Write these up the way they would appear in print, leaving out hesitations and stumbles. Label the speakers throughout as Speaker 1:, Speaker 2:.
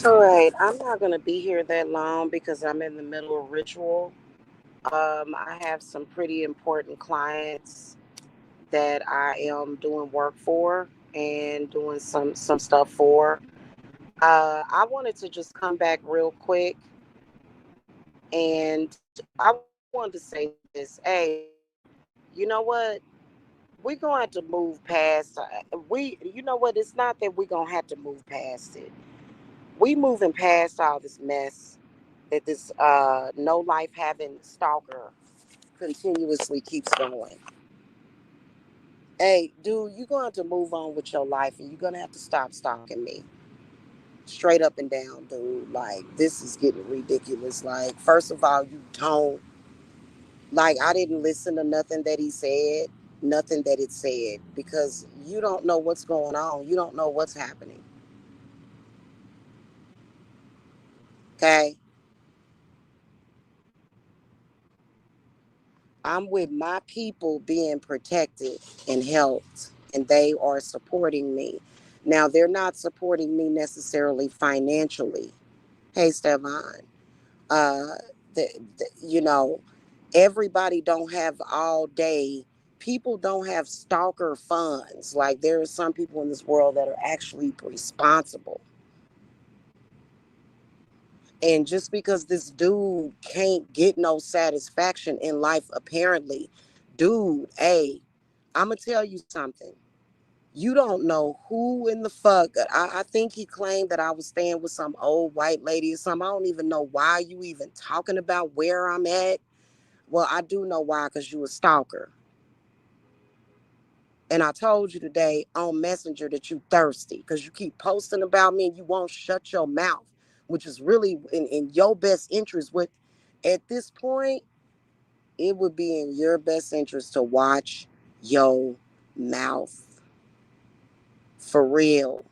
Speaker 1: All right, I'm not going to be here that long because I'm in the middle of ritual. I have some pretty important clients that I am doing work for and doing some stuff for. I wanted to just come back real quick, and I wanted to say this. Hey, you know what? We're gonna have to move past. You know what? It's not that we're gonna have to move past it. We moving past all this mess that this no life having stalker continuously keeps going. Hey, dude, you're going to have to move on with your life and you're going to have to stop stalking me. Straight up and down, dude. Like, this is getting ridiculous. Like, first of all, you don't. Like, I didn't listen to nothing that he said, nothing that it said, because you don't know what's going on. You don't know what's happening. Okay? I'm with my people being protected and helped, and they are supporting me. Now, they're not supporting me necessarily financially. Hey, Stefan, uh, you know, everybody don't have all day. People don't have stalker funds. Like, there are some people in this world that are actually responsible. And just because this dude can't get no satisfaction in life, apparently, dude, hey, I'm going to tell you something. You don't know who in the fuck. I think he claimed that I was staying with some old white lady or something. I don't even know why you even talking about where I'm at. Well, I do know why, because you a stalker. And I told you today on Messenger that you thirsty because you keep posting about me and you won't shut your mouth, which is really in your best interest. With At this point, it would be in your best interest to watch your mouth for real.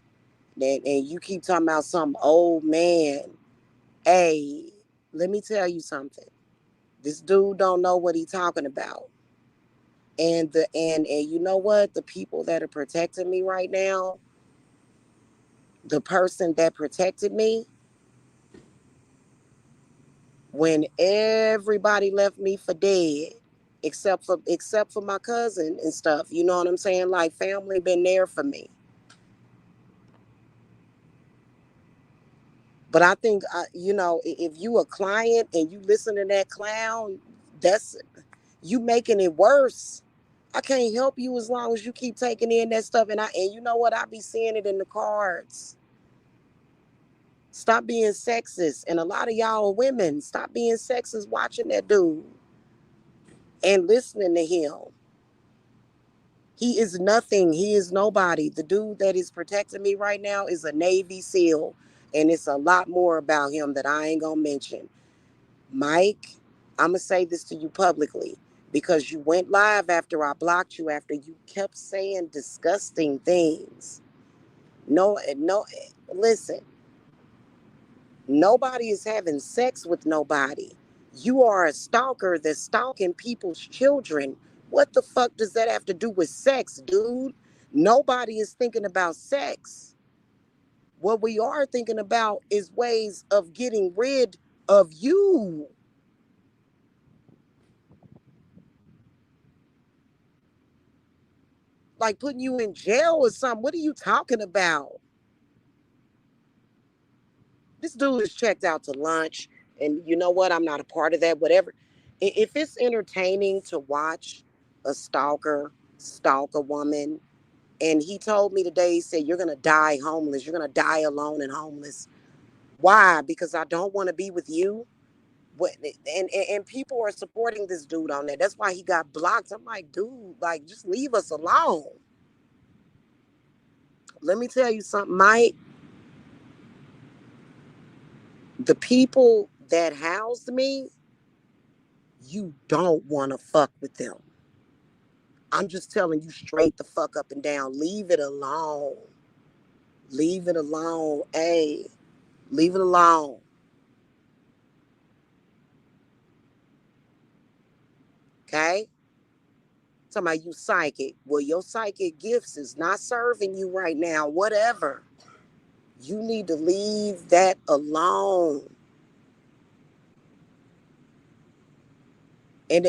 Speaker 1: And you keep talking about some old man. Hey, let me tell you something. This dude don't know what he talking about. And you know what? The people that are protecting me right now, the person that protected me when everybody left me for dead, except for my cousin and stuff. You know what I'm saying? Like, family been there for me. But I think, if you a client and you listen to that clown, that's you making it worse. I can't help you as long as you keep taking in that stuff. And you know what? I be seeing it in the cards. Stop being sexist. And a lot of y'all are women. Stop being sexist watching that dude and listening to him. He is nothing. He is nobody. The dude that is protecting me right now is a Navy SEAL. And it's a lot more about him that I ain't gonna mention. Mike, I'm gonna say this to you publicly because you went live after I blocked you after you kept saying disgusting things. No, listen, nobody is having sex with nobody. You are a stalker that's stalking people's children. What the fuck does that have to do with sex, dude? Nobody is thinking about sex. What we are thinking about is ways of getting rid of you. Like putting you in jail or something. What are you talking about? This dude is checked out to lunch, and you know what? I'm not a part of that. Whatever. If it's entertaining to watch a stalker stalk a woman, and he told me today, he said, "You're gonna die homeless. You're gonna die alone and homeless." Why? Because I don't want to be with you. What? And people are supporting this dude on that. That's why he got blocked. I'm like, dude, like just leave us alone. Let me tell you something, Mike. The people that housed me, you don't want to fuck with them. I'm just telling you straight the fuck up and down. Leave it alone. Leave it alone. Hey, leave it alone. Okay? Talking about you psychic. Well, your psychic gifts is not serving you right now. Whatever. You need to leave that alone. And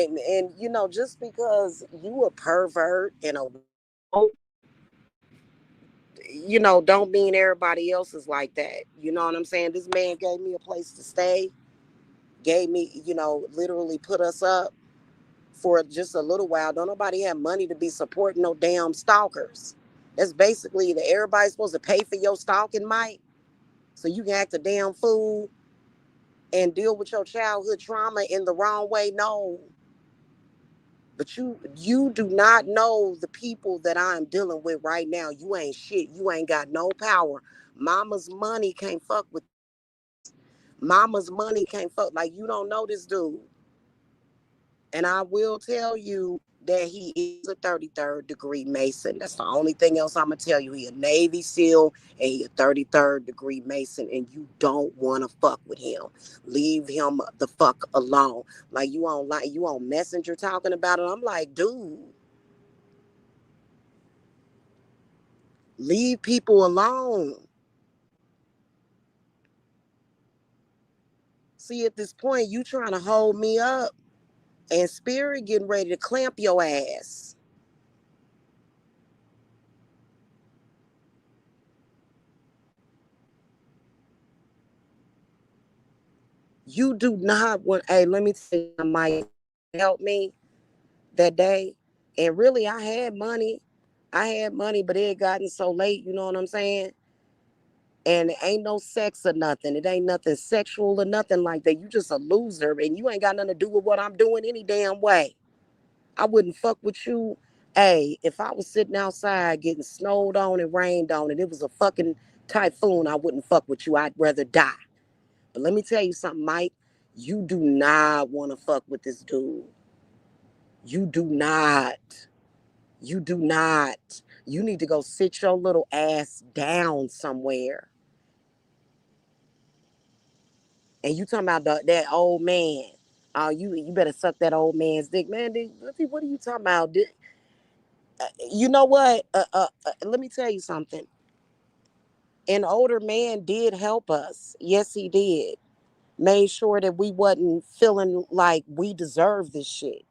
Speaker 1: you know, just because you a pervert and a you know, don't mean everybody else is like that. You know what I'm saying? This man gave me a place to stay, gave me, you know, literally put us up for just a little while. Don't nobody have money to be supporting no damn stalkers. That's basically that everybody's supposed to pay for your stalking, Mike, so you can act a damn fool and deal with your childhood trauma in the wrong way. No. But you do not know the people that I'm dealing with right now. You ain't shit. You ain't got no power. Mama's money can't fuck with mama's money can't fuck. Like, you don't know this dude. And I will tell you that he is a 33rd degree Mason. That's the only thing else I'm gonna tell you. He a Navy SEAL and he a 33rd degree Mason, and you don't wanna fuck with him. Leave him the fuck alone. Like you on Messenger talking about it. I'm like, dude, leave people alone. See, at this point, you trying to hold me up, and spirit getting ready to clamp your ass. You do not want. Hey, let me tell you, Mike, help me that day. And really, I had money. I had money, but it had gotten so late. You know what I'm saying? And it ain't no sex or nothing. It ain't nothing sexual or nothing like that. You just a loser, and you ain't got nothing to do with what I'm doing any damn way. I wouldn't fuck with you. Hey, if I was sitting outside getting snowed on and rained on and it was a fucking typhoon, I wouldn't fuck with you. I'd rather die. But let me tell you something, Mike. You do not want to fuck with this dude. You do not. You do not. You need to go sit your little ass down somewhere. And you talking about that old man. Oh, you better suck that old man's dick. Man, what are you talking about? You know what? Let me tell you something. An older man did help us. Yes, he did. Made sure that we wasn't feeling like we deserve this shit.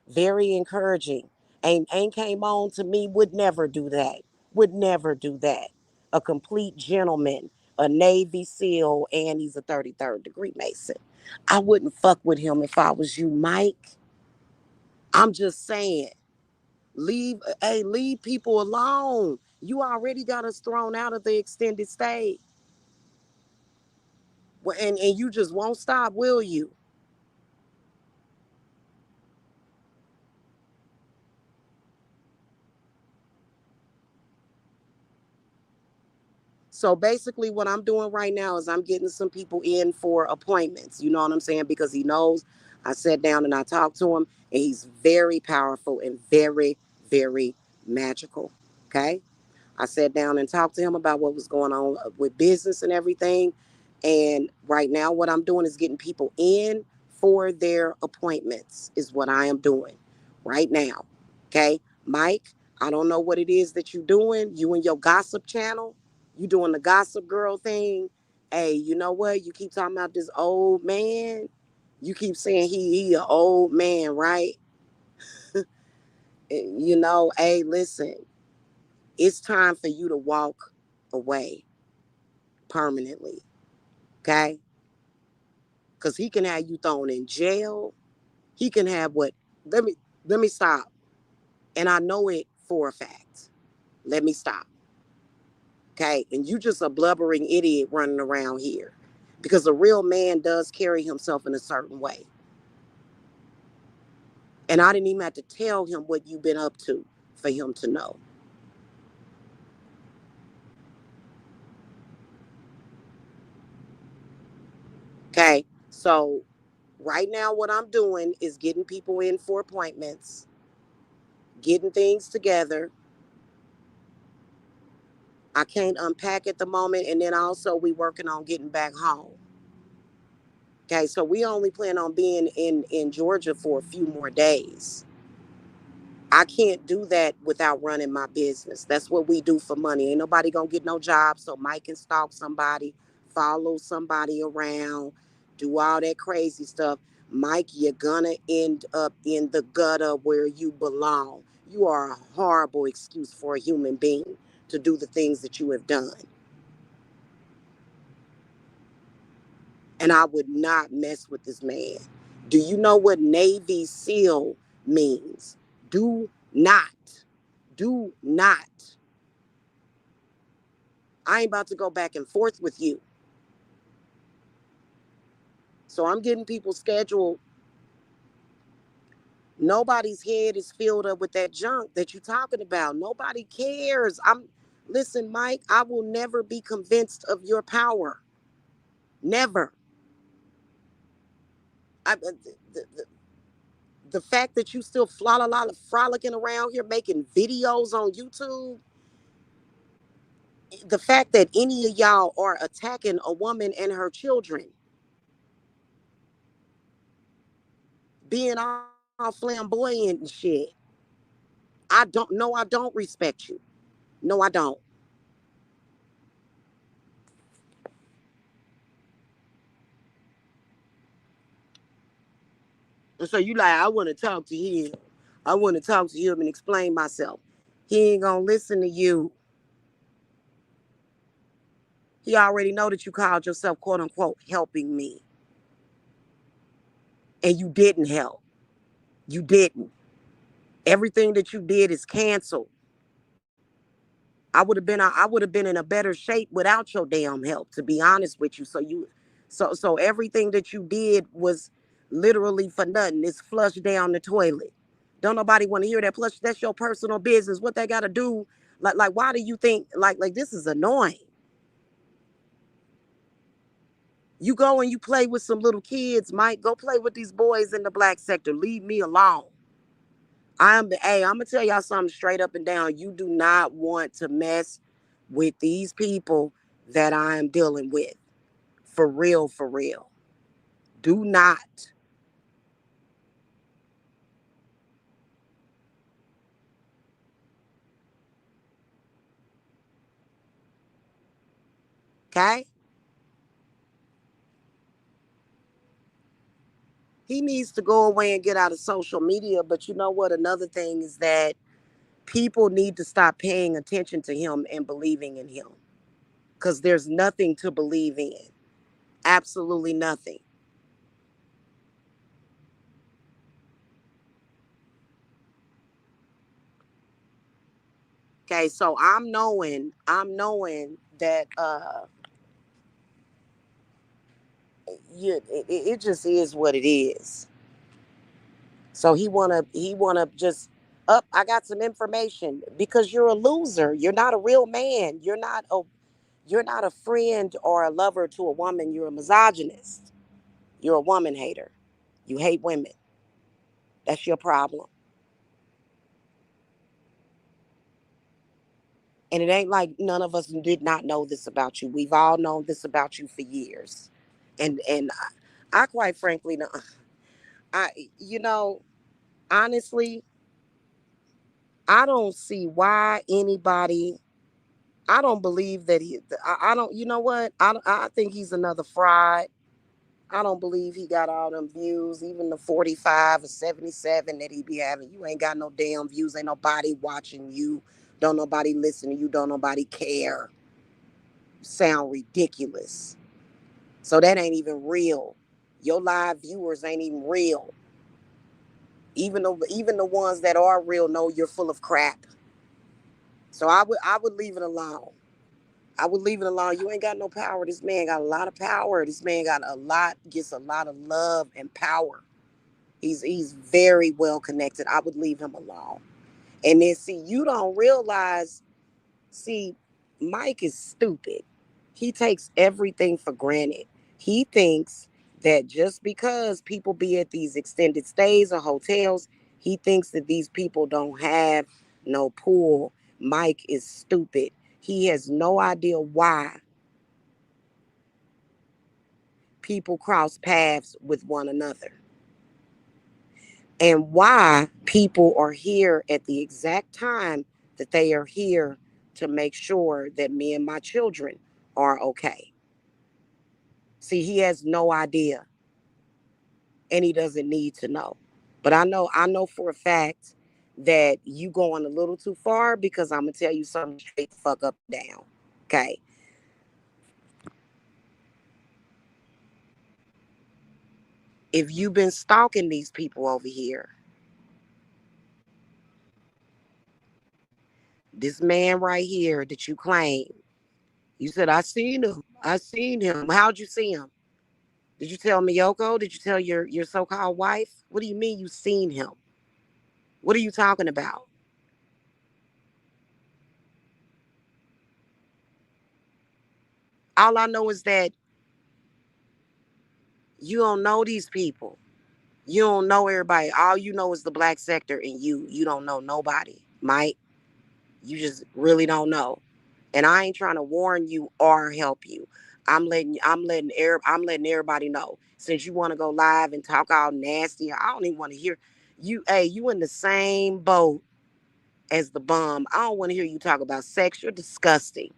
Speaker 1: Very encouraging. Ain't came on to me, would never do that. Would never do that. A complete gentleman, a Navy SEAL, and he's a 33rd degree Mason. I wouldn't fuck with him if I was you, Mike. I'm just saying. Leave people alone. You already got us thrown out of the extended stay. And you just won't stop, will you? So basically, what I'm doing right now is I'm getting some people in for appointments. You know what I'm saying? Because he knows I sat down and I talked to him, and he's very powerful and very, very magical. Okay. I sat down and talked to him about what was going on with business and everything. And right now, what I'm doing is getting people in for their appointments, is what I am doing right now. Okay. Mike, I don't know what it is that you're doing. You and your gossip channel, you doing the gossip girl thing. Hey, you know what? You keep talking about this old man. You keep saying he an old man, right? You know, hey, listen, it's time for you to walk away permanently, okay? Because he can have you thrown in jail. He can have what? Let me let me stop. And I know it for a fact. Let me stop, okay? And you just a blubbering idiot running around here, because a real man does carry himself in a certain way. And I didn't even have to tell him what you've been up to for him to know. Okay, so right now what I'm doing is getting people in for appointments, getting things together. I can't unpack at the moment, and then also we working on getting back home. Okay, so we only plan on being in Georgia for a few more days. I can't do that without running my business. That's what we do for money. Ain't nobody gonna get no job, so Mike can stalk somebody, follow somebody around, do all that crazy stuff. Mike, you're gonna end up in the gutter where you belong. You are a horrible excuse for a human being to do the things that you have done. And I would not mess with this man. Do you know what Navy SEAL means? Do not. Do not. I ain't about to go back and forth with you. So I'm getting people scheduled. Nobody's head is filled up with that junk that you're talking about. Nobody cares. Listen, Mike, I will never be convinced of your power. Never. The fact that you still frolicking around here making videos on YouTube, the fact that any of y'all are attacking a woman and her children, being all flamboyant and shit. I don't respect you. No, I don't. And so you like, I want to talk to him. I want to talk to him and explain myself. He ain't gonna listen to you. He already know that you called yourself quote unquote helping me. And you didn't help. You didn't. Everything that you did is canceled. I would have been in a better shape without your damn help, to be honest with you. So everything that you did was literally for nothing. It's flushed down the toilet. Don't nobody want to hear that. Plus, that's your personal business. What they gotta do, why do you think like this is annoying? You go and you play with some little kids, Mike. Go play with these boys in the black sector. Leave me alone. I'm gonna tell y'all something straight up and down. You do not want to mess with these people that I am dealing with. For real, for real. Do not. Okay? He needs to go away and get out of social media. But you know what? Another thing is that people need to stop paying attention to him and believing in him. Because there's nothing to believe in. Absolutely nothing. Okay, so I'm knowing that it just is what it is. So he wanna just up. I got some information because you're a loser. You're not a real man. You're not a friend or a lover to a woman. You're a misogynist. You're a woman hater. You hate women. That's your problem. And it ain't like none of us did not know this about you. We've all known this about you for years. And I quite frankly, I you know honestly, I don't see why anybody. I don't believe that he. I don't. You know what? I think he's another fraud. I don't believe he got all them views, even the 45 or 77 that he be having. You ain't got no damn views. Ain't nobody watching you. Don't nobody listen to you. Don't nobody care. Sound ridiculous. So that ain't even real. Your live viewers ain't even real. Even the ones that are real know you're full of crap. So I would leave it alone. I would leave it alone. You ain't got no power. This man got a lot of power. This man gets a lot of love and power. He's very well connected. I would leave him alone. And then see, you don't realize, see, Mike is stupid. He takes everything for granted. He thinks that just because people be at these extended stays or hotels, he thinks that these people don't have no pool. Mike is stupid. He has no idea why people cross paths with one another. and why people are here at the exact time that they are here to make sure that me and my children are okay. See, he has no idea and he doesn't need to know. But I know for a fact that you going a little too far because I'm gonna tell you something straight the fuck up and down. Okay. If you've been stalking these people over here, this man right here that you claim, you said, I seen him. I seen him. How'd you see him? Did you tell Miyoko? Did you tell your so-called wife? What do you mean you seen him? What are you talking about? All I know is that you don't know these people. You don't know everybody. All you know is the black sector, and you don't know nobody. Mike, you just really don't know. And I ain't trying to warn you or help you. I'm letting everybody know. Since you want to go live and talk all nasty, I don't even want to hear you. Hey, you in the same boat as the bum. I don't want to hear you talk about sex. You're disgusting.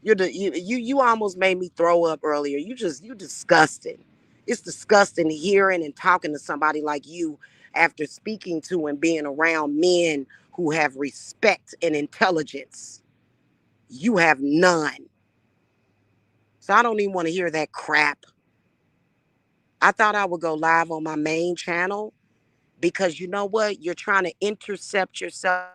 Speaker 1: You almost made me throw up earlier. You disgusting. It's disgusting hearing and talking to somebody like you after speaking to and being around men who have respect and intelligence. You have none. So I don't even want to hear that crap. I thought I would go live on my main channel because you know what? You're trying to intercept yourself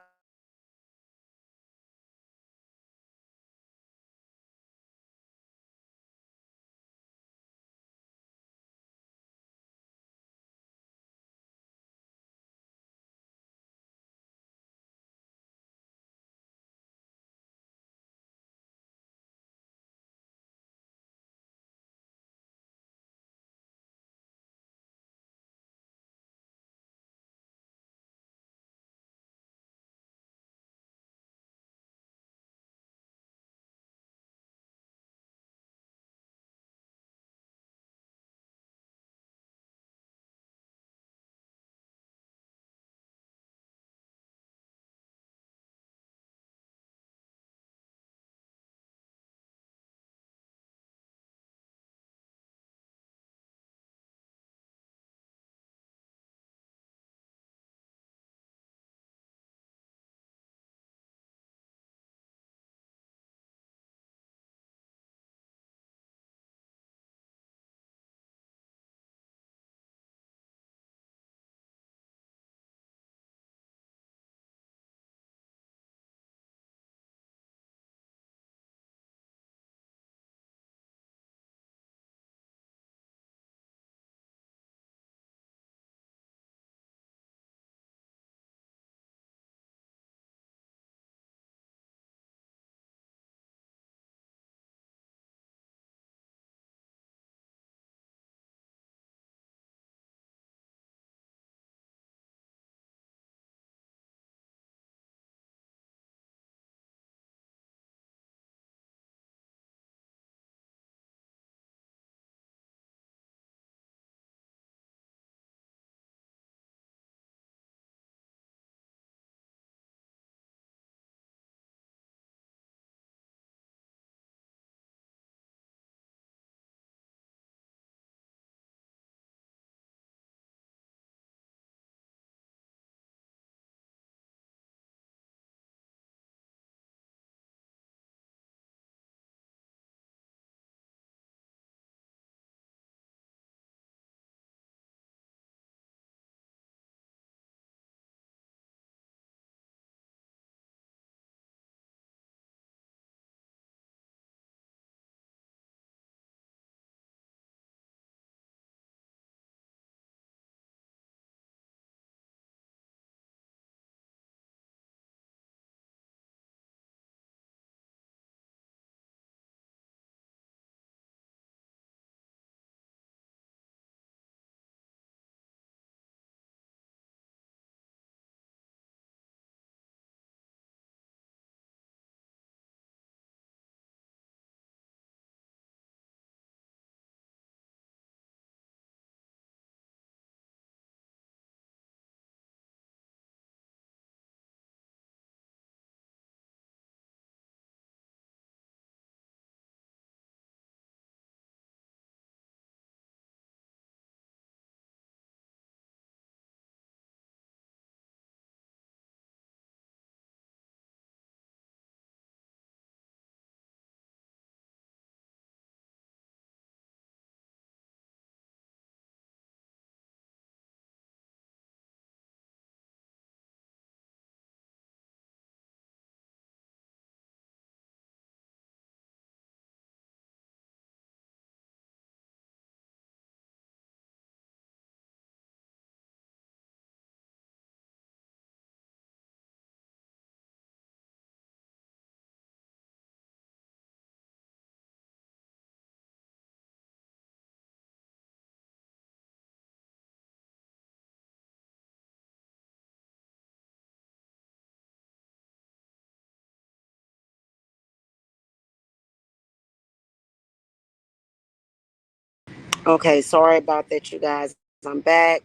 Speaker 1: Okay, sorry about that, you guys. I'm back.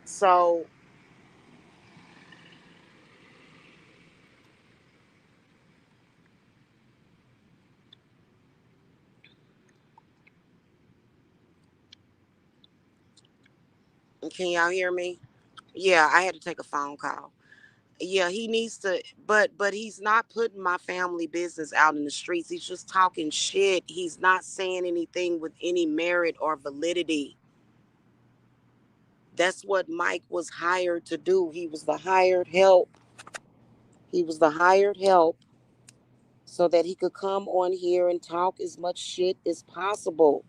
Speaker 1: So, can y'all hear me? Yeah, I had to take a phone call. Yeah, he needs to, but he's not putting my family business out in the streets. He's just talking shit. He's not saying anything with any merit or validity. That's what Mike was hired to do. He was the hired help. He was the hired help so that he could come on here and talk as much shit as possible.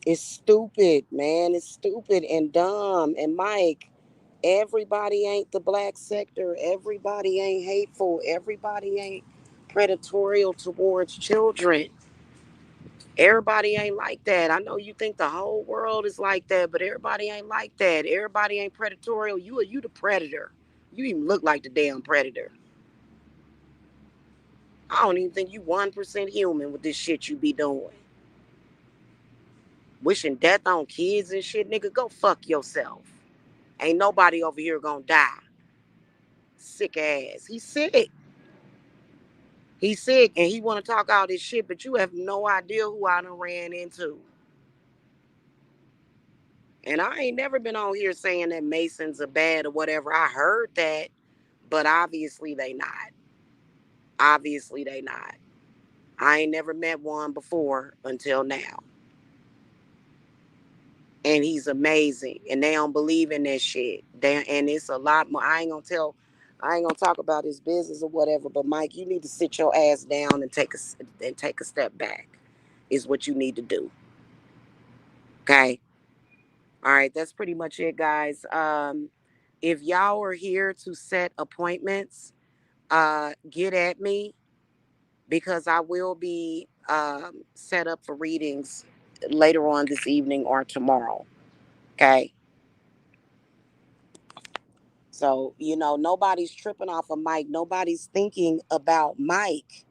Speaker 1: It's stupid, man. It's stupid and dumb. And Mike, everybody ain't the black sector. Everybody ain't hateful. Everybody ain't predatorial towards children. Everybody ain't like that. I know you think the whole world is like that, but everybody ain't like that. Everybody ain't predatorial. You the predator. You even look like the damn predator. I don't even think you 1% human with this shit you be doing. Wishing death on kids and shit, nigga, go fuck yourself. Ain't nobody over here gonna die. Sick ass. He's sick. He's sick and he wanna talk all this shit, but you have no idea who I done ran into. And I ain't never been on here saying that Masons are bad or whatever. I heard that, but obviously they not. Obviously they not. I ain't never met one before until now. And he's amazing. And they don't believe in that shit. And it's a lot more. I ain't gonna talk about his business or whatever. But Mike, you need to sit your ass down and take a step back. Is what you need to do. Okay. All right. That's pretty much it, guys. If y'all are here to set appointments, get at me because I will be set up for readings later on this evening or tomorrow. Okay. So, nobody's tripping off of Mike. Nobody's thinking about Mike.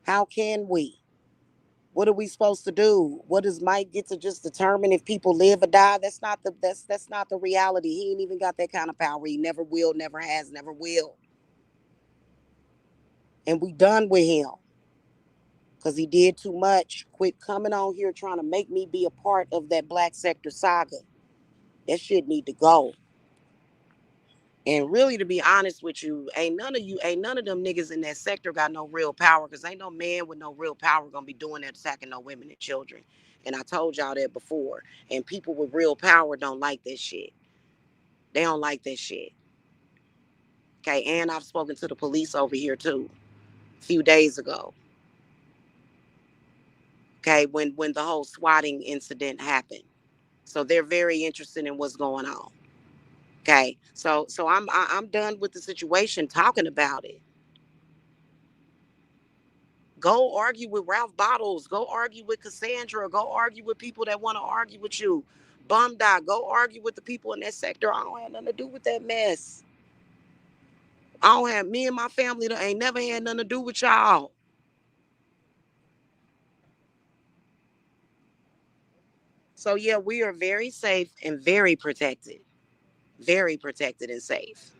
Speaker 1: How can we? What are we supposed to do? What does Mike get to just determine if people live or die? That's not the reality. He ain't even got that kind of power. He never will, never has, never will. And we done with him because he did too much. Quit coming on here trying to make me be a part of that black sector saga. That shit need to go. And really, to be honest with you, ain't none of them niggas in that sector got no real power because ain't no man with no real power gonna be doing that attacking no women and children. And I told y'all that before. And people with real power don't like that shit. They don't like that shit. Okay, and I've spoken to the police over here too, a few days ago. Okay, when the whole swatting incident happened. So they're very interested in what's going on. Okay, so I'm done with the situation talking about it. Go argue with Ralph Bottles. Go argue with Cassandra. Go argue with people that want to argue with you. Bum dot. Go argue with the people in that sector. I don't have nothing to do with that mess. I don't have me and my family that ain't never had nothing to do with y'all. So yeah, we are very safe and very protected. Very protected and safe.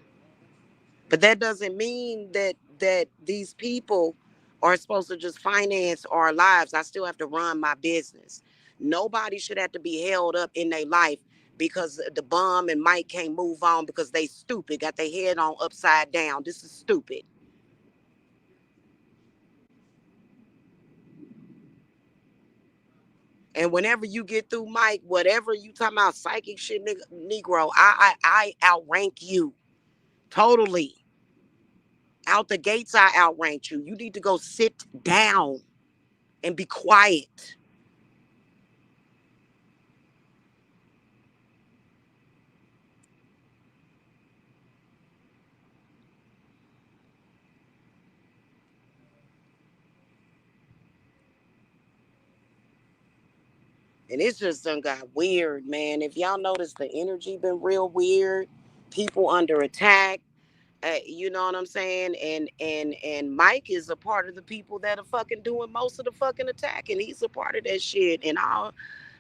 Speaker 1: But that doesn't mean that these people are supposed to just finance our lives. I still have to run my business. Nobody should have to be held up in their life because the bum and Mike can't move on because they stupid, got their head on upside down. This is stupid. And whenever you get through Mike, whatever you talking about psychic shit, nigga, Negro, I outrank you totally. Out the gates, I outrank you. You need to go sit down and be quiet. And it's just done got weird, man. If y'all notice, the energy been real weird. People under attack. You know what I'm saying? And Mike is a part of the people that are fucking doing most of the fucking attacking. He's a part of that shit. And all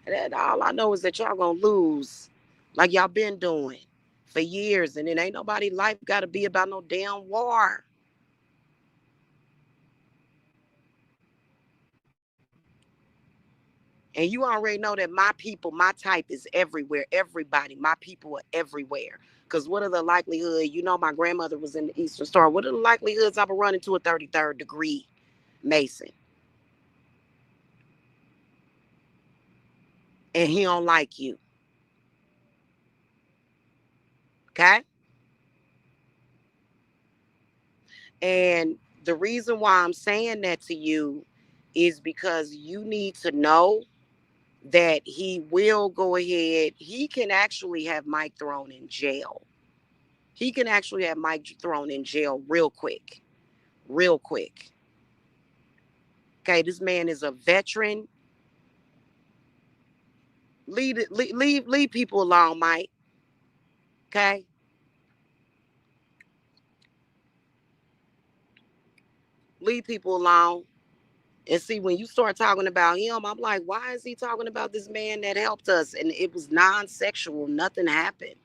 Speaker 1: I know is that y'all gonna lose, like y'all been doing for years. And it ain't nobody life got to be about no damn war. And you already know that my people, my type is everywhere. Everybody, my people are everywhere. Because what are the likelihood? You know, my grandmother was in the Eastern Star. What are the likelihoods I will run into a 33rd degree Mason? And he don't like you. Okay? And the reason why I'm saying that to you is because you need to know that he will go ahead. He can actually have Mike thrown in jail. He can actually have Mike thrown in jail real quick. Real quick. Okay, this man is a veteran. Leave people alone, Mike. Okay? Leave people alone. And see, when you start talking about him, I'm like, why is he talking about this man that helped us? And it was non-sexual. Nothing happened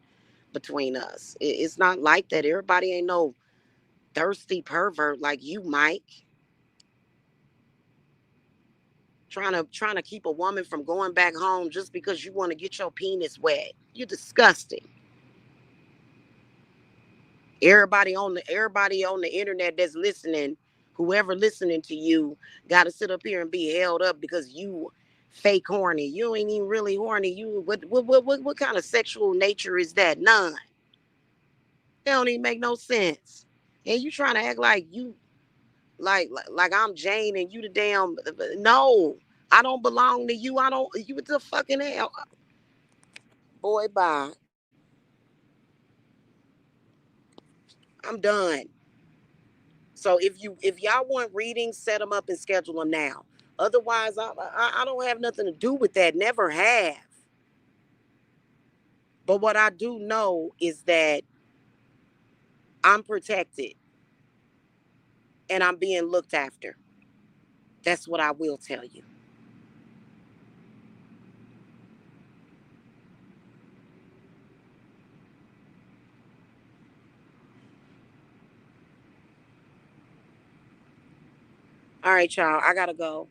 Speaker 1: between us. It's not like that. Everybody ain't no thirsty pervert like you, Mike. Trying to keep a woman from going back home just because you want to get your penis wet. You're disgusting. Everybody on the internet that's listening, whoever listening to you, got to sit up here and be held up because you fake horny. You ain't even really horny. You what kind of sexual nature is that? None. It don't even make no sense. And you trying to act like you like I'm Jane and you the damn no. I don't belong to you. I don't you the fucking hell. Boy, bye. I'm done. So if y'all want readings, set them up and schedule them now. Otherwise, I don't have nothing to do with that. Never have. But what I do know is that I'm protected and I'm being looked after. That's what I will tell you. All right, y'all. I gotta go.